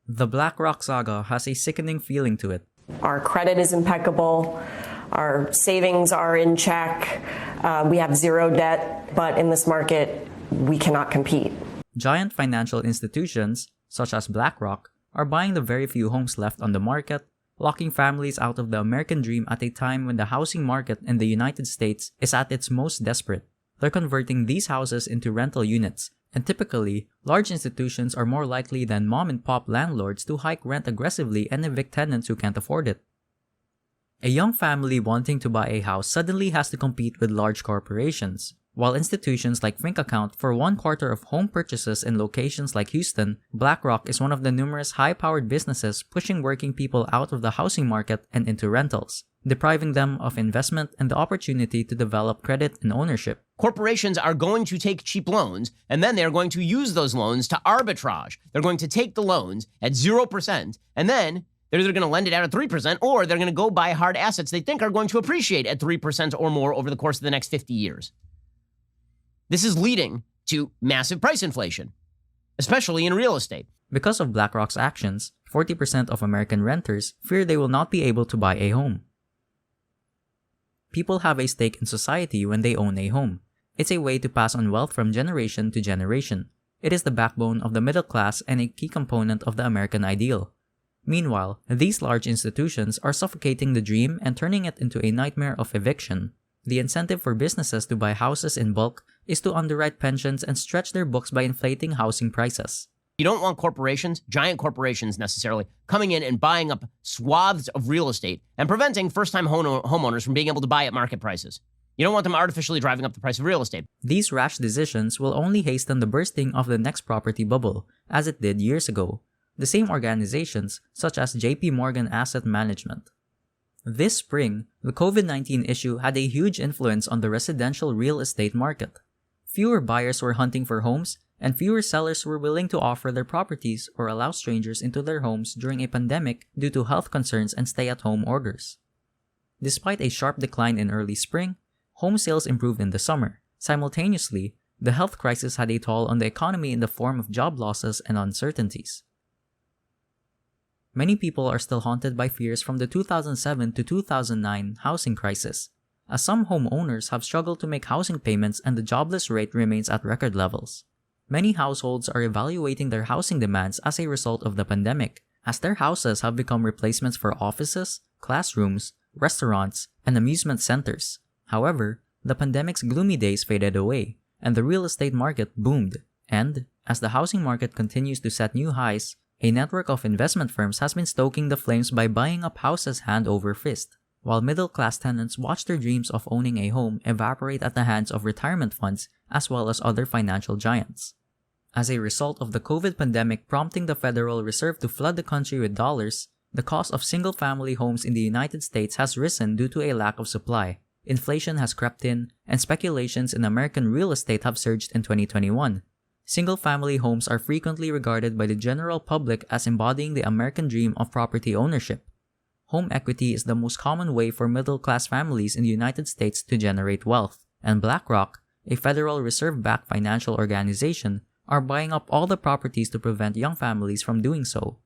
The BlackRock saga has a sickening feeling to it. Our credit is impeccable. Our savings are in check. We have zero debt, but in this market, we cannot compete. Giant financial institutions, such as BlackRock, are buying the very few homes left on the market, locking families out of the American dream at a time when the housing market in the United States is at its most desperate. They're converting these houses into rental units, and typically, large institutions are more likely than mom-and-pop landlords to hike rent aggressively and evict tenants who can't afford it. A young family wanting to buy a house suddenly has to compete with large corporations. While institutions like Fink account for 1/4 of home purchases in locations like Houston, BlackRock is one of the numerous high-powered businesses pushing working people out of the housing market and into rentals, depriving them of investment and the opportunity to develop credit and ownership. Corporations are going to take cheap loans, and then they're going to use those loans to arbitrage. They're going to take the loans at 0%, and then they're either going to lend it out at 3%, or they're going to go buy hard assets they think are going to appreciate at 3% or more over the course of the next 50 years. This is leading to massive price inflation, especially in real estate. Because of BlackRock's actions, 40% of American renters fear they will not be able to buy a home. People have a stake in society when they own a home. It's a way to pass on wealth from generation to generation. It is the backbone of the middle class and a key component of the American ideal. Meanwhile, these large institutions are suffocating the dream and turning it into a nightmare of eviction. The incentive for businesses to buy houses in bulk is to underwrite pensions and stretch their books by inflating housing prices. You don't want corporations, giant corporations necessarily, coming in and buying up swaths of real estate and preventing first-time homeowners from being able to buy at market prices. You don't want them artificially driving up the price of real estate. These rash decisions will only hasten the bursting of the next property bubble, as it did years ago. The same organizations, such as JP Morgan Asset Management. This spring, the COVID-19 issue had a huge influence on the residential real estate market. Fewer buyers were hunting for homes, and fewer sellers were willing to offer their properties or allow strangers into their homes during a pandemic due to health concerns and stay-at-home orders. Despite a sharp decline in early spring, home sales improved in the summer. Simultaneously, the health crisis had a toll on the economy in the form of job losses and uncertainties. Many people are still haunted by fears from the 2007 to 2009 housing crisis, as some homeowners have struggled to make housing payments and the jobless rate remains at record levels. Many households are evaluating their housing demands as a result of the pandemic, as their houses have become replacements for offices, classrooms, restaurants, and amusement centers. However, the pandemic's gloomy days faded away, and the real estate market boomed, and, as the housing market continues to set new highs, a network of investment firms has been stoking the flames by buying up houses hand over fist, while middle-class tenants watch their dreams of owning a home evaporate at the hands of retirement funds as well as other financial giants. As a result of the COVID pandemic prompting the Federal Reserve to flood the country with dollars, the cost of single-family homes in the United States has risen due to a lack of supply. Inflation has crept in, and speculations in American real estate have surged in 2021. Single-family homes are frequently regarded by the general public as embodying the American dream of property ownership. Home equity is the most common way for middle-class families in the United States to generate wealth, and BlackRock, a Federal Reserve-backed financial organization, are buying up all the properties to prevent young families from doing so.